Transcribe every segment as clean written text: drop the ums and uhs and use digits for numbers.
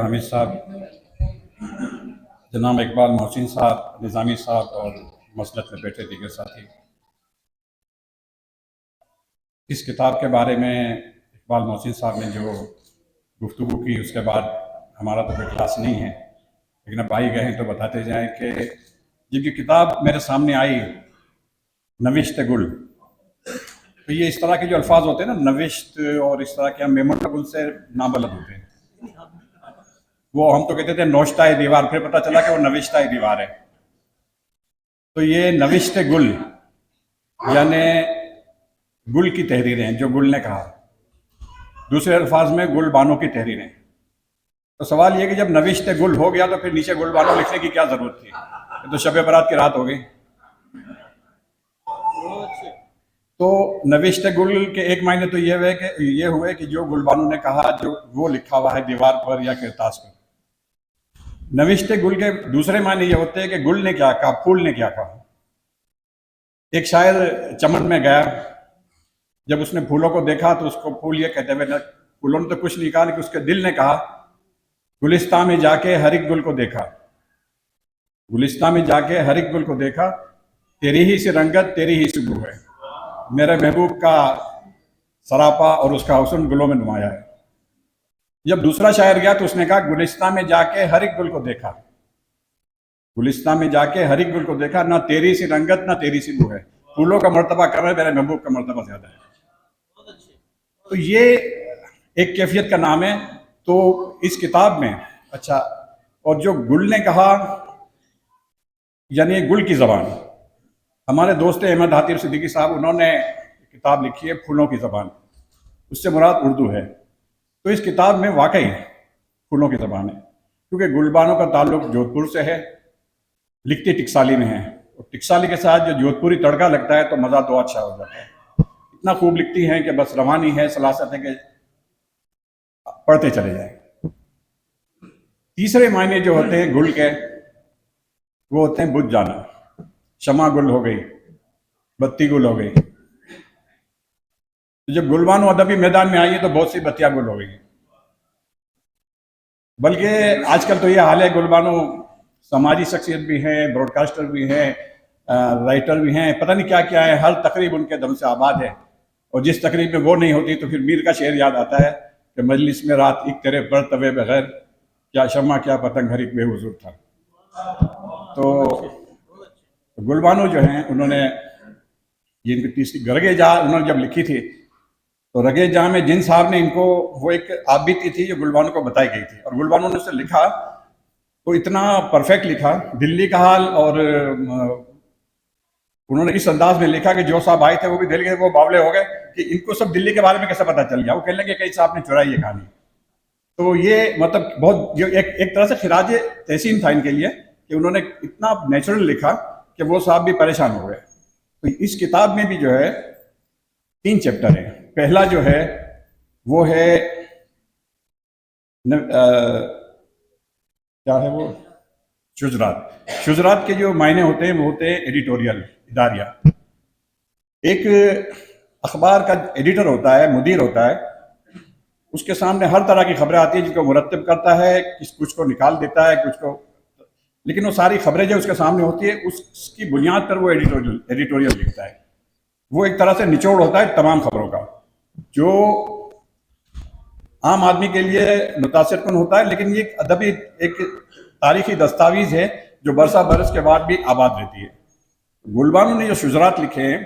حامد صاحب، جناب اقبال محسن صاحب، نظامی صاحب اور مسلط میں بیٹھے دیگر ساتھی، اس کتاب کے بارے میں اقبال محسن صاحب نے جو گفتگو کی اس کے بعد ہمارا تو کوئی کلاس نہیں ہے، لیکن اب آئی گئے ہیں تو بتاتے جائیں کہ جب یہ کتاب میرے سامنے آئی نوشت گل، تو یہ اس طرح کے جو الفاظ ہوتے ہیں نا نوشت اور اس طرح کے، ہم میمون گل سے نابلد ہوتے ہیں، وہ ہم تو کہتے تھے نوشتہ دیوار، پھر پتہ چلا کہ وہ نوشتہ دیوار ہے۔ تو یہ نوشت گل یعنی گل کی تحریریں ہیں جو گل نے کہا، دوسرے الفاظ میں گل بانو کی تحریریں۔ تو سوال یہ کہ جب نوشت گل ہو گیا تو پھر نیچے گل بانو لکھنے کی کیا ضرورت تھی؟ یہ تو شب برات کی رات ہو گئی۔ تو نوشت گل کے ایک معنی تو یہ ہوئے کہ جو گل بانو نے کہا جو وہ لکھا ہوا ہے دیوار پر یا کرتاس پر۔ نوشت گل کے دوسرے معنی یہ ہوتے ہیں کہ گل نے کیا کہا، پھول نے کیا کہا۔ ایک شاعر چمن میں گیا، جب اس نے پھولوں کو دیکھا تو اس کو پھول یہ کہتے ہوئے، پھولوں نے تو کچھ نہیں کہا، لیکن اس کے دل نے کہا گلستان میں جا کے ہر ایک گل کو دیکھا، گلستان میں جا کے ہر ایک گل کو دیکھا، تیری ہی سی رنگت تیری ہی سی بو ہے، میرے محبوب کا سراپا اور اس کا حسن گلوں میں نمایاں ہے۔ جب دوسرا شاعر گیا تو اس نے کہا گلستان میں جا کے ہر ایک گل کو دیکھا، گلستان میں جا کے ہر ایک گل کو دیکھا، نہ تیری سی رنگت نہ تیری سی بو ہے، پھولوں کا مرتبہ کم ہے، میرے محبوب کا مرتبہ زیادہ ہے۔ تو یہ ایک کیفیت کا نام ہے۔ تو اس کتاب میں اچھا، اور جو گل نے کہا یعنی گل کی زبان، ہمارے دوست احمد حاتم صدیقی صاحب انہوں نے کتاب لکھی ہے پھولوں کی زبان، اس سے مراد اردو ہے۔ تو اس کتاب میں واقعی پھولوں کی زبان ہے، کیونکہ گلبانوں کا تعلق جودھ پور سے ہے، لکھتی ٹکسالی میں ہے، اور ٹکسالی کے ساتھ جو جودھ پوری تڑکا لگتا ہے تو مزہ دو اچھا ہو جاتا ہے۔ اتنا خوب لکھتی ہیں کہ بس روانی ہے، سلاست ہے کہ پڑھتے چلے جائیں۔ تیسرے معنی جو ہوتے ہیں گل کے، وہ ہوتے ہیں بجھ جانا، شمع گل ہو گئی، بتی گل ہو گئی۔ جب گلبانو ادبی میدان میں آئی ہے تو بہت سی بتیاں گل ہو گئی، بلکہ آج کل تو یہ حال ہے گلبانو سماجی شخصیت بھی ہیں، براڈ کاسٹر بھی ہیں، رائٹر بھی ہیں، پتہ نہیں کیا کیا ہے، ہر تقریب ان کے دم سے آباد ہے۔ اور جس تقریب میں وہ نہیں ہوتی تو پھر میر کا شعر یاد آتا ہے کہ مجلس میں رات ایک تیرے برتوے بغیر، کیا شمع کیا پتنگ ہر ایک بے حضور تھا۔ تو گلبانو جو ہیں انہوں نے یہ ان کی تیسری رگے جہاں انہوں نے جب لکھی تھی تو رگے جہاں میں جن صاحب نے ان کو وہ ایک آپ بیتی تھی جو گلبانو کو بتائی گئی تھی، اور گلبانو نے اسے لکھا تو اتنا پرفیکٹ لکھا، دلی کا حال، اور انہوں نے اس انداز میں لکھا کہ جو صاحب آئے تھے وہ بھی دل گئے، وہ باولے ہو گئے کہ ان کو سب دلی کے بارے میں کیسے پتہ چل گیا، وہ کہنے لگے کہ کئی صاحب نے چرائی یہ کہانی۔ تو یہ مطلب بہت ایک طرح سے خراج تحسین تھا ان کے لیے کہ انہوں نے اتنا نیچرل لکھا کہ وہ صاحب بھی پریشان ہو گئے۔ تو اس کتاب میں بھی جو ہے 3 چیپٹر ہیں۔ پہلا جو ہے وہ ہے کیا ہے وہ شجرات۔ شجرات کے جو معنی ہوتے ہیں وہ ہوتے ہیں ایڈیٹوریل، اداریہ۔ ایک اخبار کا ایڈیٹر ہوتا ہے، مدیر ہوتا ہے، اس کے سامنے ہر طرح کی خبریں آتی ہیں جن کو مرتب کرتا ہے، کچھ کو نکال دیتا ہے، کچھ کو، لیکن وہ ساری خبریں جو اس کے سامنے ہوتی ہے اس کی بنیاد پر وہ ایڈیٹوریل لکھتا ہے۔ وہ ایک طرح سے نچوڑ ہوتا ہے تمام خبروں کا، جو عام آدمی کے لیے متاثر کن ہوتا ہے، لیکن یہ ادبی ایک تاریخی دستاویز ہے جو برسہ برس کے بعد بھی آباد رہتی ہے۔ گلبانو نے جو شجرات لکھے ہیں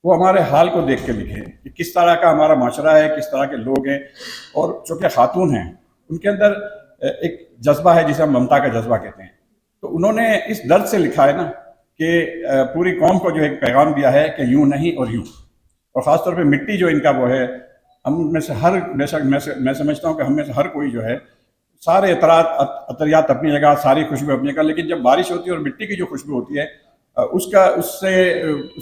وہ ہمارے حال کو دیکھ کے لکھے ہیں کہ کس طرح کا ہمارا معاشرہ ہے، کس طرح کے لوگ ہیں، اور چونکہ خاتون ہیں ان کے اندر ایک جذبہ ہے جسے ہم ممتا کا جذبہ کہتے ہیں۔ تو انہوں نے اس درد سے لکھا ہے نا کہ پوری قوم کو جو ایک پیغام دیا ہے کہ یوں نہیں اور یوں، اور خاص طور پہ مٹی جو ان کا وہ ہے، ہم میں سے میں سمجھتا ہوں کہ ہم میں سے ہر کوئی جو ہے سارے عطریات اپنی جگہ، ساری خوشبو اپنی جگہ، لیکن جب بارش ہوتی ہے اور مٹی کی جو خوشبو ہوتی ہے اس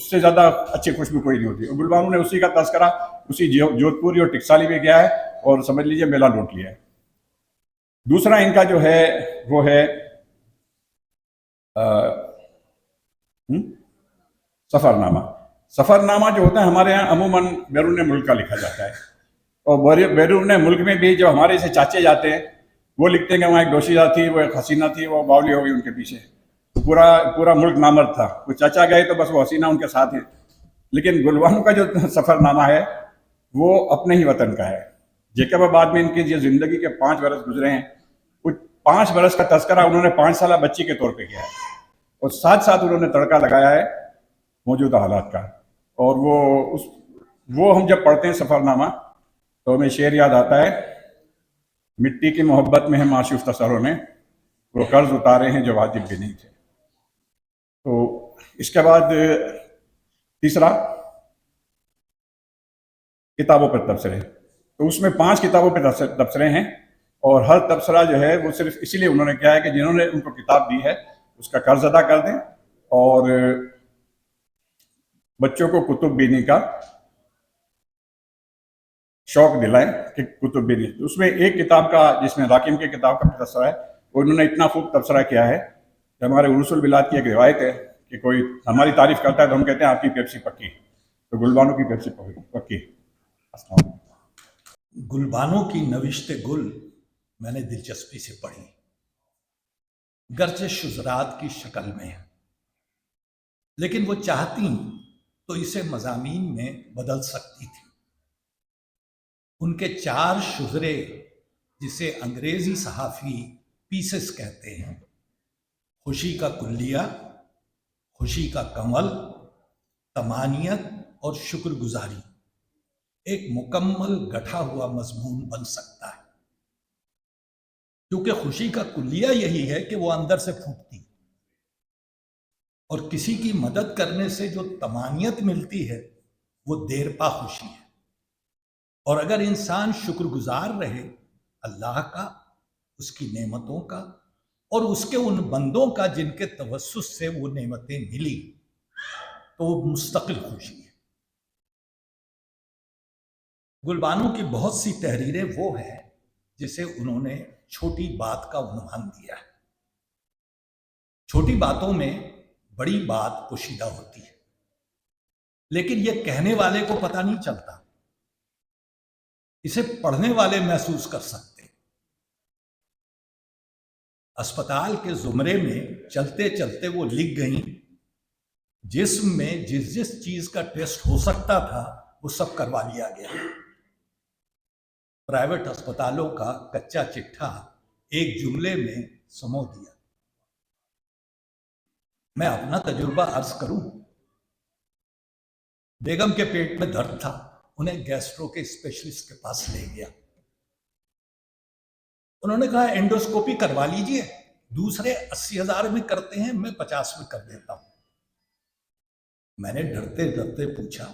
سے زیادہ اچھی خوشبو کوئی نہیں ہوتی۔ اور گلبانو نے اسی کا تذکرہ اسی جودھ پوری اور ٹکسالی میں کیا ہے، اور سمجھ لیجئے میلہ لوٹ لیا ہے۔ دوسرا ان کا جو ہے وہ ہے سفر نامہ۔ سفر نامہ جو ہوتا ہے ہمارے یہاں عموماً بیرون ملک کا لکھا جاتا ہے، اور بیرون ملک میں بھی جو ہمارے سے چاچے جاتے ہیں وہ لکھتے ہیں کہ وہاں ایک دوشیزہ تھی, وہ ایک حسینہ تھی, وہ باولی ہو گئی ان کے پیچھے, پورا ملک نامرد تھا, وہ چچا گئے تو بس وہ حسینہ ان کے ساتھ ہے. لیکن گل بانو کا جو سفر نامہ ہے وہ اپنے ہی وطن کا ہے. جیکب آباد میں ان کی جو زندگی کے 5 برس گزرے ہیں, وہ 5 برس کا تذکرہ انہوں نے 5 سالہ بچی کے طور پہ کیا ہے, اور ساتھ ساتھ انہوں نے تڑکا لگایا ہے موجودہ حالات کا. اور وہ ہم جب پڑھتے ہیں سفر نامہ تو ہمیں شعر یاد آتا ہے, مٹی کی محبت میں ہے معشوق تصروں نے, وہ قرض اتارے ہیں جو واجب بھی نہیں تھے. تو اس کے بعد تیسرا کتابوں پر تبصرے. تو اس میں 5 کتابوں پہ تبصرے ہیں, اور ہر تبصرہ جو ہے وہ صرف اسی لیے انہوں نے کیا ہے کہ جنہوں نے ان کو کتاب دی ہے اس کا قرض ادا کر دیں, اور بچوں کو کتب بینی کا شوق دلائیں کہ کتب بینی. اس میں ایک کتاب کا, جس میں راکم کی کتاب کا تبصرہ ہے, وہ انہوں نے اتنا خوب تبصرہ کیا ہے کہ ہمارے عروس البلاد کی ایک روایت ہے کہ کوئی ہماری تعریف کرتا ہے تو ہم کہتے ہیں آپ کی پیپسی پکی, تو گل بانو کی پیپسی پکی. گل بانو کی نوشت گل میں نے دلچسپی سے پڑھی, گرچہ شذرات کی شکل میں ہے, لیکن وہ چاہتی تو اسے مضامین میں بدل سکتی تھی. ان کے 4 شذرے, جسے انگریزی صحافی پیسز کہتے ہیں, خوشی کا کلیہ, خوشی کا کمل, تمانیت اور شکر گزاری, ایک مکمل گٹھا ہوا مضمون بن سکتا ہے. کیونکہ خوشی کا کلیہ یہی ہے کہ وہ اندر سے پھوٹتی, اور کسی کی مدد کرنے سے جو تمانیت ملتی ہے وہ دیر پا خوشی ہے. اور اگر انسان شکر گزار رہے اللہ کا, اس کی نعمتوں کا, اور اس کے ان بندوں کا جن کے توسط سے وہ نعمتیں ملی, تو وہ مستقل خوشی ہے. گل بانو کی بہت سی تحریریں وہ ہیں جسے انہوں نے چھوٹی بات کا عنوان دیا ہے. چھوٹی باتوں میں بڑی بات پوشیدہ ہوتی ہے, لیکن یہ کہنے والے کو پتہ نہیں چلتا, اسے پڑھنے والے محسوس کر سکتے. اسپتال کے زمرے میں چلتے چلتے وہ لکھ گئیں, جسم میں جس چیز کا ٹیسٹ ہو سکتا تھا وہ سب کروا لیا گیا. پرائیویٹ اسپتالوں کا کچا چٹھا ایک جملے میں سمو دیا. میں اپنا تجربہ عرض کروں, بیگم کے پیٹ میں درد تھا, انہیں گیسٹرو کے اسپیشلسٹ کے پاس لے گیا. انہوں نے کہا انڈوسکوپی کروا لیجئے, دوسرے 80,000 میں کرتے ہیں, میں 50 میں کر دیتا ہوں. میں نے ڈرتے ڈرتے پوچھا,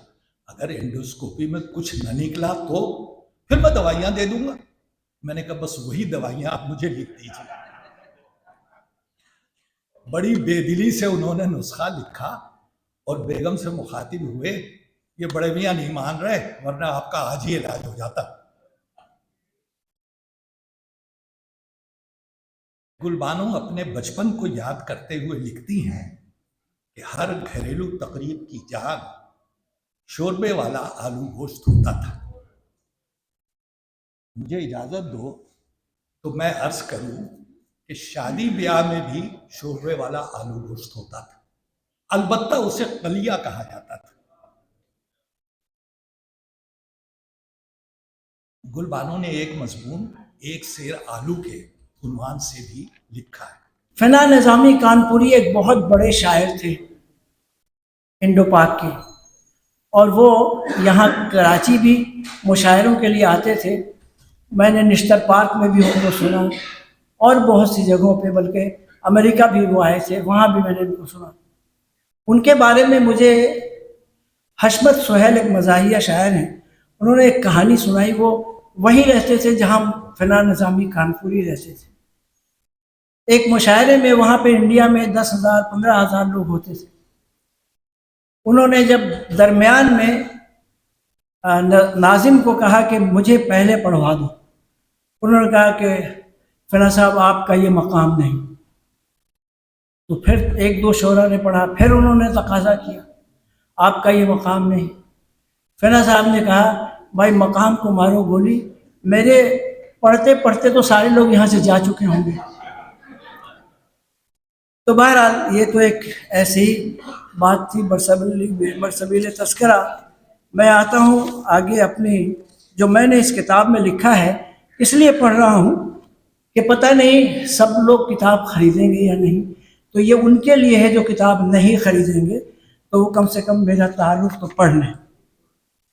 اگر انڈوسکوپی میں کچھ نہ نکلا تو پھر میں دوائیاں دے دوں گا. میں نے کہا بس وہی دوائیاں آپ مجھے لکھ دیجیے. بڑی بے دلی سے انہوں نے نسخہ لکھا اور بیگم سے مخاطب ہوئے, یہ بڑے میاں نہیں مان رہے ورنہ آپ کا آج ہی علاج ہو جاتا. گل بانو اپنے بچپن کو یاد کرتے ہوئے لکھتی ہیں کہ ہر گھریلو تقریب کی جان شوربے والا آلو گوشت ہوتا تھا. مجھے اجازت دو تو میں عرض کروں کہ شادی بیاہ میں بھی شوربے والا آلو گوشت ہوتا تھا, البتہ اسے قلیہ کہا جاتا تھا. گل بانو نے ایک مضمون ایک سیر آلو کے عنوان سے بھی لکھا ہے. فنا نظامی کانپوری ایک بہت بڑے شاعر تھے انڈو پاک کے, اور وہ یہاں کراچی بھی مشاعروں کے لیے آتے تھے. میں نے نشتر پارک میں بھی ان کو سنا, اور بہت سی جگہوں پہ, بلکہ امریکہ بھی وہ آئے تھے, وہاں بھی میں نے ان کو سنا. ان کے بارے میں مجھے حشمت سہیل ایک مزاحیہ شاعر ہیں, انہوں نے ایک کہانی سنائی. وہ وہیں رہتے تھے جہاں فنا نظامی کانپوری رہتے تھے. ایک مشاعرے میں وہاں پہ انڈیا میں 10,000 15,000 لوگ ہوتے تھے. انہوں نے جب درمیان میں ناظم کو کہا کہ مجھے پہلے پڑھوا دو, انہوں نے کہا کہ فنا صاحب آپ کا یہ مقام نہیں. تو پھر 1-2 شعراء نے پڑھا, پھر انہوں نے تقاضا کیا آپ کا یہ مقام نہیں. فنا صاحب نے کہا بھائی مقام کو مارو گولی, میرے پڑھتے پڑھتے تو سارے لوگ یہاں سے جا چکے ہوں گے. تو بہرحال یہ تو ایک ایسی بات تھی برسبیل تذکرہ. میں آتا ہوں آگے اپنی جو میں نے اس کتاب میں لکھا ہے اس لیے پڑھ رہا ہوں کہ پتہ نہیں سب لوگ کتاب خریدیں گے یا نہیں. تو یہ ان کے لیے ہے جو کتاب نہیں خریدیں گے تو وہ کم سے کم میرا تعارف تو پڑھ لیں،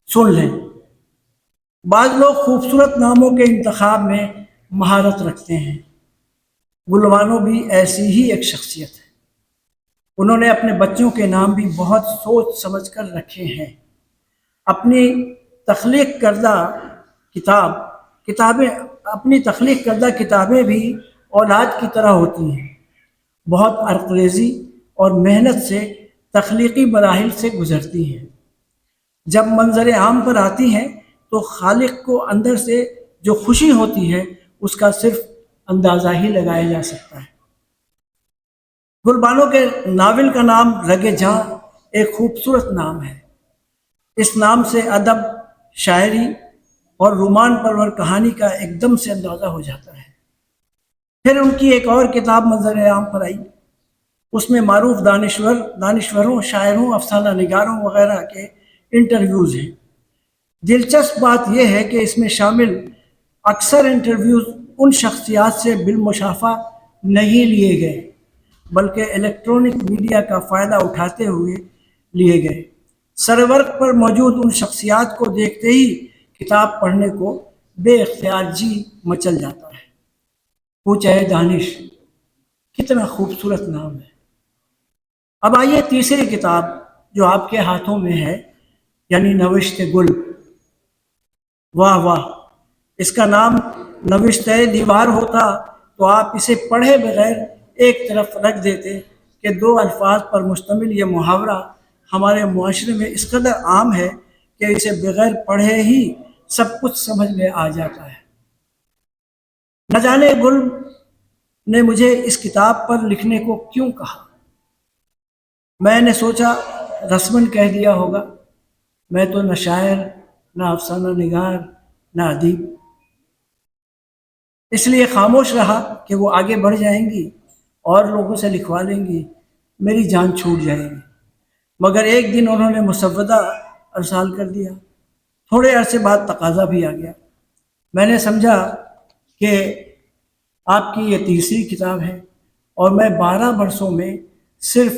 سن لیں. بعض لوگ خوبصورت ناموں کے انتخاب میں مہارت رکھتے ہیں. گلبانو بھی ایسی ہی ایک شخصیت ہے. انہوں نے اپنے بچوں کے نام بھی بہت سوچ سمجھ کر رکھے ہیں. اپنی تخلیق کردہ کتابیں بھی اولاد کی طرح ہوتی ہیں. بہت عرق ریزی اور محنت سے تخلیقی مراحل سے گزرتی ہیں. جب منظر عام پر آتی ہیں تو خالق کو اندر سے جو خوشی ہوتی ہے اس کا صرف اندازہ ہی لگایا جا سکتا ہے. گلبانو کے ناول کا نام رگ جاں ایک خوبصورت نام ہے. اس نام سے ادب، شاعری اور رومان پرور کہانی کا ایک دم سے اندازہ ہو جاتا ہے. پھر ان کی ایک اور کتاب منظر عام پر آئی. اس میں معروف دانشوروں، شاعروں، افسانہ نگاروں وغیرہ کے انٹرویوز ہیں. دلچسپ بات یہ ہے کہ اس میں شامل اکثر انٹرویوز ان شخصیات سے بالمشافہ نہیں لیے گئے بلکہ الیکٹرانک میڈیا کا فائدہ اٹھاتے ہوئے لیے گئے. سرورق پر موجود ان شخصیات کو دیکھتے ہی کتاب پڑھنے کو بے اختیار جی مچل جاتا ہے. پوچھا ہے دانش، کتنا خوبصورت نام ہے. اب آئیے تیسری کتاب جو آپ کے ہاتھوں میں ہے، یعنی نوشت گل. واہ واہ، اس کا نام نوشتہ دیوار ہوتا تو آپ اسے پڑھے بغیر ایک طرف رکھ دیتے کہ 2 الفاظ پر مشتمل یہ محاورہ ہمارے معاشرے میں اس قدر عام ہے کہ اسے بغیر پڑھے ہی سب کچھ سمجھ میں آ جاتا ہے. نہ جانے گل نے مجھے اس کتاب پر لکھنے کو کیوں کہا. میں نے سوچا رسماً کہہ دیا ہوگا. میں تو نہ شاعر، نہ افسانہ نگار، نہ ادیب. اس لیے خاموش رہا کہ وہ آگے بڑھ جائیں گی اور لوگوں سے لکھوا لیں گی، میری جان چھوٹ جائے گی. مگر ایک دن انہوں نے مسودہ ارسال کر دیا. تھوڑے عرصے بعد تقاضا بھی آ گیا. میں نے سمجھا کہ آپ کی یہ تیسری کتاب ہے اور میں 12 برسوں میں صرف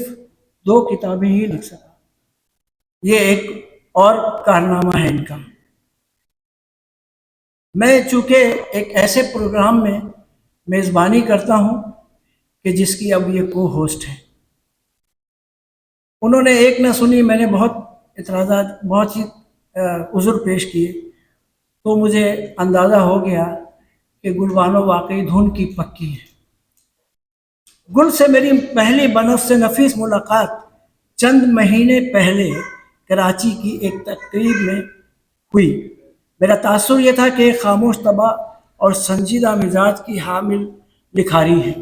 2 کتابیں ہی لکھ سکا. یہ ایک اور کارنامہ ہے ان کا. میں چونکہ ایک ایسے پروگرام میں میزبانی کرتا ہوں کہ جس کی اب یہ کو ہوسٹ ہے. انہوں نے ایک نہ سنی، میں نے بہت اعتراضات، بہت ہی عذر پیش کیے تو مجھے اندازہ ہو گیا کہ گلبانو واقعی دھن کی پکی ہے. گل سے میری پہلی بنفس سے نفیس ملاقات چند مہینے پہلے کراچی کی ایک تقریب میں ہوئی. میرا تاثر یہ تھا کہ ایک خاموش طبع اور سنجیدہ مزاج کی حامل لکھاری ہے،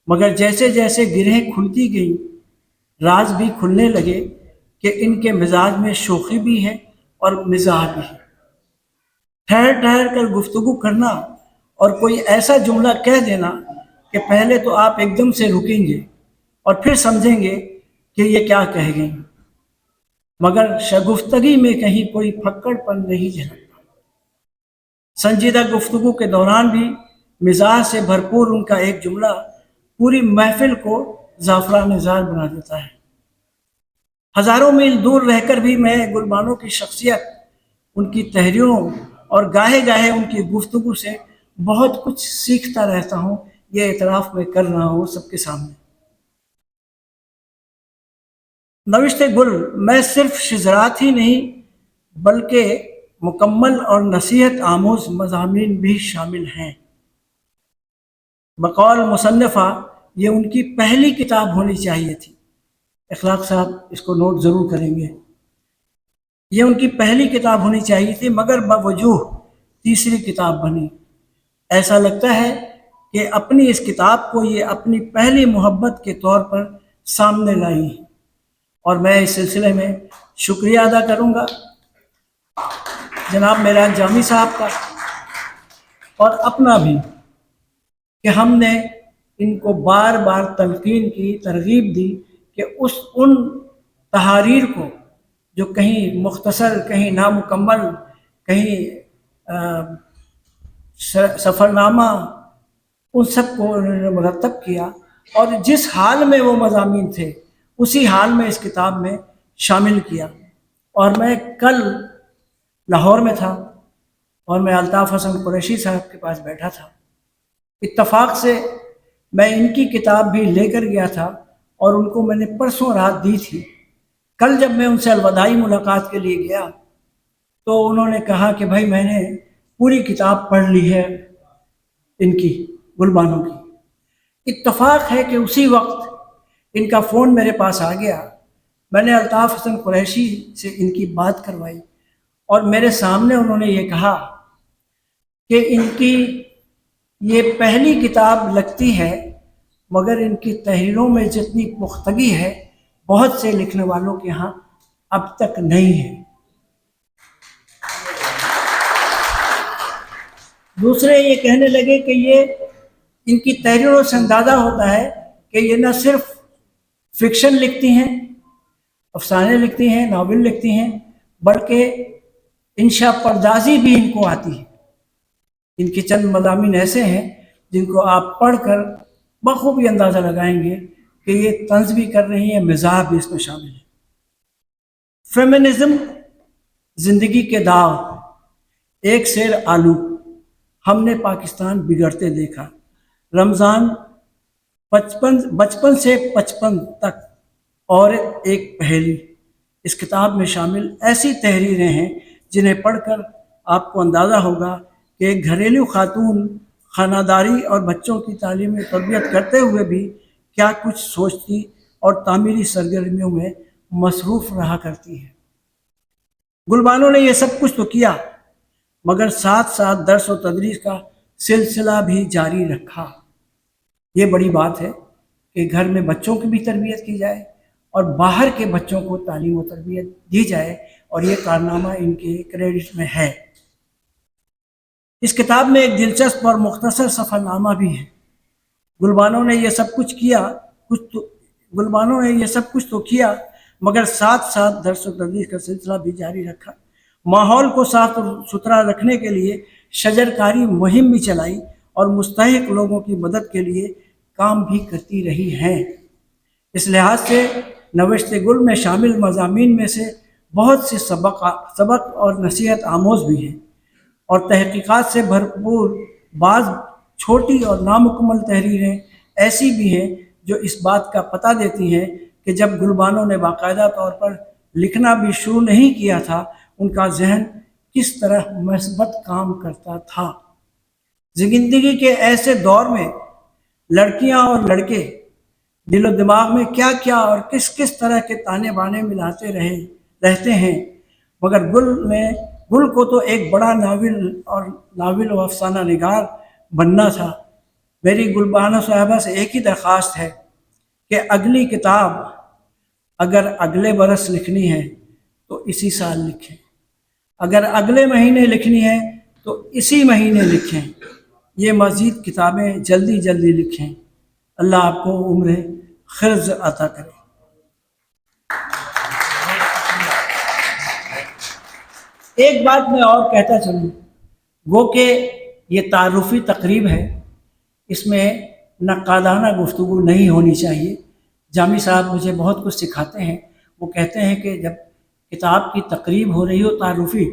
مگر جیسے جیسے گرہیں کھلتی گئیں راز بھی کھلنے لگے کہ ان کے مزاج میں شوخی بھی ہے اور مزاح بھی ہے. ٹھہر ٹھہر کر گفتگو کرنا اور کوئی ایسا جملہ کہہ دینا کہ پہلے تو آپ ایک دم سے رکیں گے اور پھر سمجھیں گے کہ یہ کیا کہہ گئیں، مگر شگفتگی میں کہیں کوئی پھکڑ پن نہیں جھلکتا. سنجیدہ گفتگو کے دوران بھی مزاح سے بھرپور ان کا ایک جملہ پوری محفل کو زعفران زار بنا دیتا ہے. ہزاروں میل دور رہ کر بھی میں گلبانو کی شخصیت، ان کی تحریروں اور گاہے گاہے ان کی گفتگو سے بہت کچھ سیکھتا رہتا ہوں. یہ اعتراف میں کر رہا ہوں سب کے سامنے. نوشت گل میں صرف شذرات ہی نہیں بلکہ مکمل اور نصیحت آموز مضامین بھی شامل ہیں. بقول مصنفہ یہ ان کی پہلی کتاب ہونی چاہیے تھی. اخلاق صاحب اس کو نوٹ ضرور کریں گے. یہ ان کی پہلی کتاب ہونی چاہیے تھی مگر باوجوہ تیسری کتاب بنی. ایسا لگتا ہے کہ اپنی اس کتاب کو یہ اپنی پہلی محبت کے طور پر سامنے لائی ہیں، اور میں اس سلسلے میں شکریہ ادا کروں گا جناب میران جامی صاحب کا اور اپنا بھی کہ ہم نے ان کو بار بار تلقین کی، ترغیب دی کہ ان تحاریر کو جو کہیں مختصر، کہیں نامکمل، کہیں سفر نامہ، ان سب کو انہوں نے مرتب کیا اور جس حال میں وہ مضامین تھے اسی حال میں اس کتاب میں شامل کیا۔ اور میں کل لاہور میں تھا اور میں الطاف حسن قریشی صاحب کے پاس بیٹھا تھا، اتفاق سے میں ان کی کتاب بھی لے کر گیا تھا اور ان کو میں نے پرسوں رات دی تھی۔ کل جب میں ان سے الوداعی ملاقات کے لیے گیا تو انہوں نے کہا کہ بھائی میں نے پوری کتاب پڑھ لی ہے ان کی، گلبانو کی۔ اتفاق ہے کہ اسی وقت ان کا فون میرے پاس آ گیا، میں نے الطاف حسن قریشی سے ان کی بات کروائی اور میرے سامنے انہوں نے یہ کہا کہ ان کی یہ پہلی کتاب لگتی ہے مگر ان کی تحریروں میں جتنی پختگی ہے بہت سے لکھنے والوں کے ہاں اب تک نہیں ہے۔ دوسرے یہ کہنے لگے کہ یہ ان کی تحریروں سے اندازہ ہوتا ہے کہ یہ نہ صرف فکشن لکھتی ہیں، افسانے لکھتی ہیں، ناول لکھتی ہیں، بلکہ انشاء پردازی بھی ان کو آتی ہے۔ ان کے چند مضامین ایسے ہیں جن کو آپ پڑھ کر بخوبی اندازہ لگائیں گے کہ یہ طنز بھی کر رہی ہیں، مزاح بھی اس میں شامل ہے۔ فیمنزم، زندگی کے داغ، ایک سیر آلو، ہم نے پاکستان بگڑتے دیکھا، رمضان، بچپن سے 55 تک، اور ایک پہیلی، اس کتاب میں شامل ایسی تحریریں ہیں جنہیں پڑھ کر آپ کو اندازہ ہوگا کہ ایک گھریلو خاتون خانہ داری اور بچوں کی تعلیم و تربیت کرتے ہوئے بھی کیا کچھ سوچتی اور تعمیری سرگرمیوں میں مصروف رہا کرتی ہے۔ گلبانو نے یہ سب کچھ تو کیا مگر ساتھ ساتھ درس و تدریس کا سلسلہ بھی جاری رکھا۔ یہ بڑی بات ہے کہ گھر میں بچوں کی بھی تربیت کی جائے اور باہر کے بچوں کو تعلیم و تربیت دی جائے، اور یہ کارنامہ ان کے کریڈٹ میں ہے۔ اس کتاب میں ایک دلچسپ اور مختصر سفر نامہ بھی ہے۔ گلبانو نے یہ سب کچھ تو کیا مگر ساتھ ساتھ درس و تدریس کا سلسلہ بھی جاری رکھا۔ ماحول کو صاف ستھرا رکھنے کے لیے شجرکاری مہم بھی چلائی اور مستحق لوگوں کی مدد کے لیے کام بھی کرتی رہی ہیں۔ اس لحاظ سے نوشت گل میں شامل مضامین میں سے بہت سے سبق اور نصیحت آموز بھی ہیں، اور تحقیقات سے بھرپور بعض چھوٹی اور نامکمل تحریریں ایسی بھی ہیں جو اس بات کا پتہ دیتی ہیں کہ جب گلبانو نے باقاعدہ طور پر لکھنا بھی شروع نہیں کیا تھا ان کا ذہن کس طرح مثبت کام کرتا تھا۔ زندگی کے ایسے دور میں لڑکیاں اور لڑکے دل و دماغ میں کیا کیا اور کس کس طرح کے تانے بانے ملاتے رہتے ہیں، مگر گل کو تو ایک بڑا ناول و افسانہ نگار بننا تھا۔ میری گلبانو صاحبہ سے ایک ہی درخواست ہے کہ اگلی کتاب اگر اگلے برس لکھنی ہے تو اسی سال لکھیں، اگر اگلے مہینے لکھنی ہے تو اسی مہینے لکھیں، یہ مزید کتابیں جلدی لکھیں۔ اللہ آپ کو عمر خرز عطا کرے۔ ایک بات میں اور کہتا چلوں، وہ کہ یہ تعارفی تقریب ہے، اس میں نقادانہ گفتگو نہیں ہونی چاہیے۔ جامی صاحب مجھے بہت کچھ سکھاتے ہیں، وہ کہتے ہیں کہ جب کتاب کی تقریب ہو رہی ہو تعارفی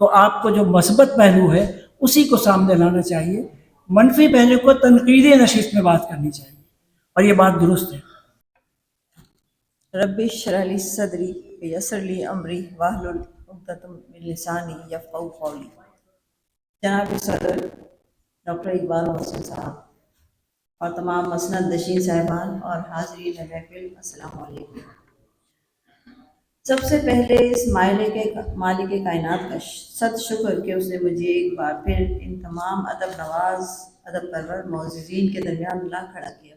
تو آپ کو جو مثبت پہلو ہے اسی کو سامنے لانا چاہیے، منفی پہلو کو تنقیدی نشست میں بات کرنی چاہیے، اور یہ بات درست ہے۔ رب اشرح لی صدری ویسر لی امری واحلل عقدۃ من لسانی یفقہوا قولی۔ جناب صدر ڈاکٹر اقبال محسن صاحب اور تمام مسند نشین صاحبان اور حاضرین محفل، السلام علیکم۔ سب سے پہلے اس مالک کائنات کا صد شکر کہ اس نے مجھے ایک بار پھر ان تمام ادب نواز، ادب پرور معززین کے درمیان لا کھڑا کیا،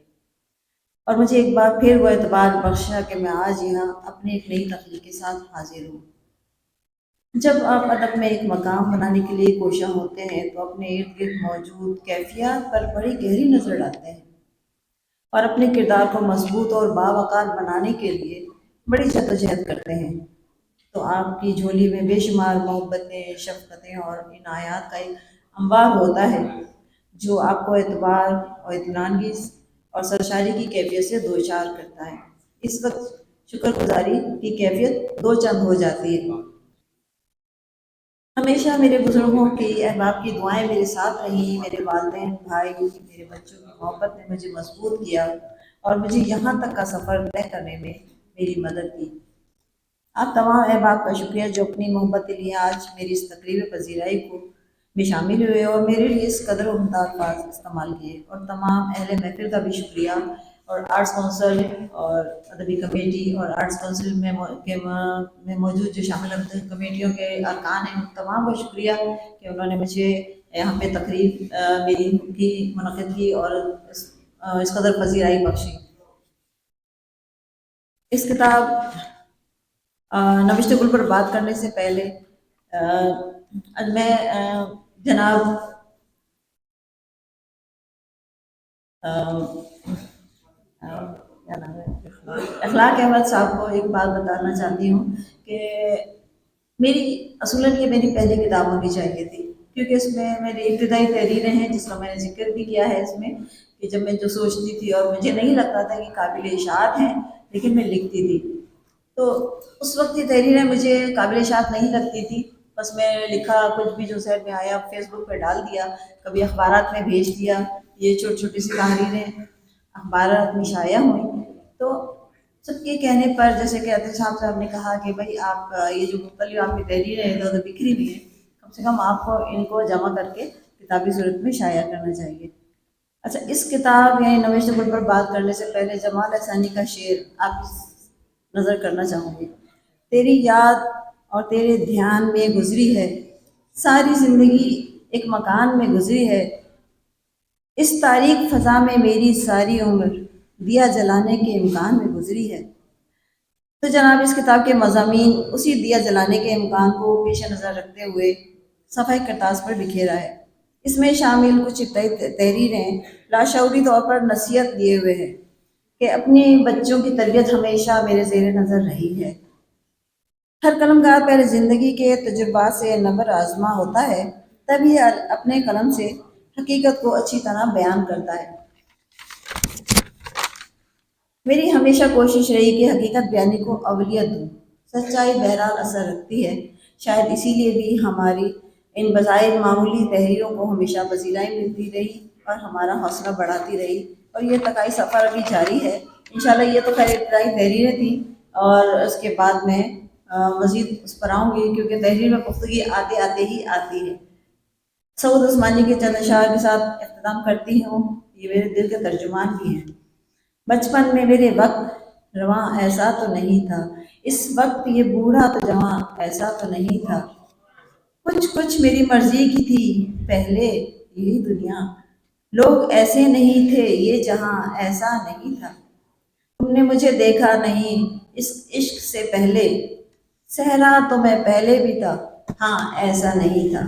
اور مجھے ایک بار پھر وہ اعتبار بخشا کہ میں آج یہاں اپنی ایک نئی تخلیق کے ساتھ حاضر ہوں۔ جب آپ ادب میں ایک مقام بنانے کے لیے کوشاں ہوتے ہیں تو اپنے ارد گرد موجود کیفیات پر بڑی گہری نظر ڈالتے ہیں اور اپنے کردار کو مضبوط اور باوقار بنانے کے لیے بڑی جدوجہد کرتے ہیں۔ تو آپ کی جھولی میں بے شمار محبتیں، شفقتیں اور عنایات کا ایک انبار ہوتا ہے جو آپ کو اعتبار اور اطمینان اور سرشاری کی کیفیت سے دوچار کرتا ہے۔ اس وقت شکر گزاری کی کیفیت دو چند ہو جاتی ہے۔ ہمیشہ میرے بزرگوں کی، احباب کی دعائیں میرے ساتھ رہیں، میرے والدین، بھائی، میرے بچوں کی محبت نے مجھے مضبوط کیا اور مجھے یہاں تک کا سفر طے کرنے میں میری مدد کی۔ آپ تمام احباب کا شکریہ جو اپنی محبت کے لیے آج میری اس تقریب پذیرائی کو میں شامل ہوئے اور میرے لیے اس قدر و مقدار الفاظ استعمال کیے، اور تمام اہل محفل کا بھی شکریہ، اور آرٹس کونسل اور ادبی کمیٹی اور آرٹس کونسل میں موجود جو شامل کمیٹیوں کے ارکان ہیں، ان تمام کا شکریہ کہ انہوں نے مجھے یہاں پہ تقریب میری کی منعقد کی اور اس قدر پذیرائی بخشی۔ اس کتاب نوشتہ گل پر بات کرنے سے پہلے میں جناب کیا نام ہے، اخلاق احمد صاحب کو ایک بات بتانا چاہتی ہوں کہ میری اصولاً یہ میری پہلی کتاب ہونی چاہیے تھی، کیونکہ اس میں میری ابتدائی تحریریں ہیں جس کا میں نے ذکر بھی کیا ہے اس میں، کہ جب میں جو سوچتی تھی اور مجھے نہیں لگتا تھا کہ قابل اشاعت ہیں لیکن میں لکھتی تھی، تو اس وقت یہ تحریریں مجھے قابل اشاعت نہیں لگتی تھی، بس میں لکھا کچھ بھی جو ذہن میں آیا فیس بک پہ ڈال دیا، کبھی اخبارات میں بھیج دیا۔ یہ چھوٹی چھوٹی سی تحریریں اخبارات میں شائع ہوئیں، تو سب کے کہنے پر جیسے کہ عطیہ صاحب نے کہا کہ بھائی آپ یہ جو مختلف آپ کی تحریریں ہیں ادھر ادھر بکھری ہوئی ہیں، کم سے کم آپ کو ان کو جمع کر کے کتابی صورت میں شائع کرنا چاہیے۔ اچھا، اس کتاب یعنی نوشتہ گل پر بات کرنے سے پہلے جمال احسانی کا شعر آپ نظر کرنا چاہوں گی۔ تیری یاد اور تیرے دھیان میں گزری ہے ساری زندگی، ایک مکان میں گزری ہے، اس تاریک فضا میں میری ساری عمر دیا جلانے کے امکان میں گزری ہے۔ تو جناب اس کتاب کے مضامین اسی دیا جلانے کے امکان کو پیش نظر رکھتے ہوئے صفحہ کرتاس پر بکھیرا ہے۔ اس میں شامل کچھ ابتدائی تحریریں لاشعوری طور پر نصیحت دیے ہوئے ہیں کہ اپنی بچوں کی تربیت ہمیشہ میرے زیر نظر رہی ہے۔ ہر قلمکار پہلے زندگی کے تجربات سے نبر آزما ہوتا ہے، تبھی اپنے قلم سے حقیقت کو اچھی طرح بیان کرتا ہے۔ میری ہمیشہ کوشش رہی کہ حقیقت بیانی کو اولویت دوں۔ سچائی بہرحال اثر رکھتی ہے، شاید اسی لیے بھی ہماری ان بظاہر معمولی تحریروں کو ہمیشہ پذیرائی ملتی رہی اور ہمارا حوصلہ بڑھاتی رہی، اور یہ تکائی سفر ابھی جاری ہے۔ انشاءاللہ یہ تو خیر ابتدائی تحریریں تھیں، اور اس کے بعد میں مزید اس پر آؤں گی، کیونکہ تحریر میں پختگی آتے آتے ہی آتی ہے۔ سعود عثمانی کے چند اشعار کے ساتھ اختتام کرتی ہوں، یہ میرے دل کے ترجمان بھی ہیں۔ بچپن میں میرے وقت رواں ایسا تو نہیں تھا، اس وقت یہ بوڑھا تو جواں ایسا تو نہیں تھا، کچھ کچھ میری مرضی کی تھی پہلے یہی دنیا، لوگ ایسے نہیں تھے یہ جہاں ایسا نہیں تھا، تم نے مجھے دیکھا نہیں اس عشق سے پہلے، صحرا تو میں پہلے بھی تھا ہاں ایسا نہیں تھا۔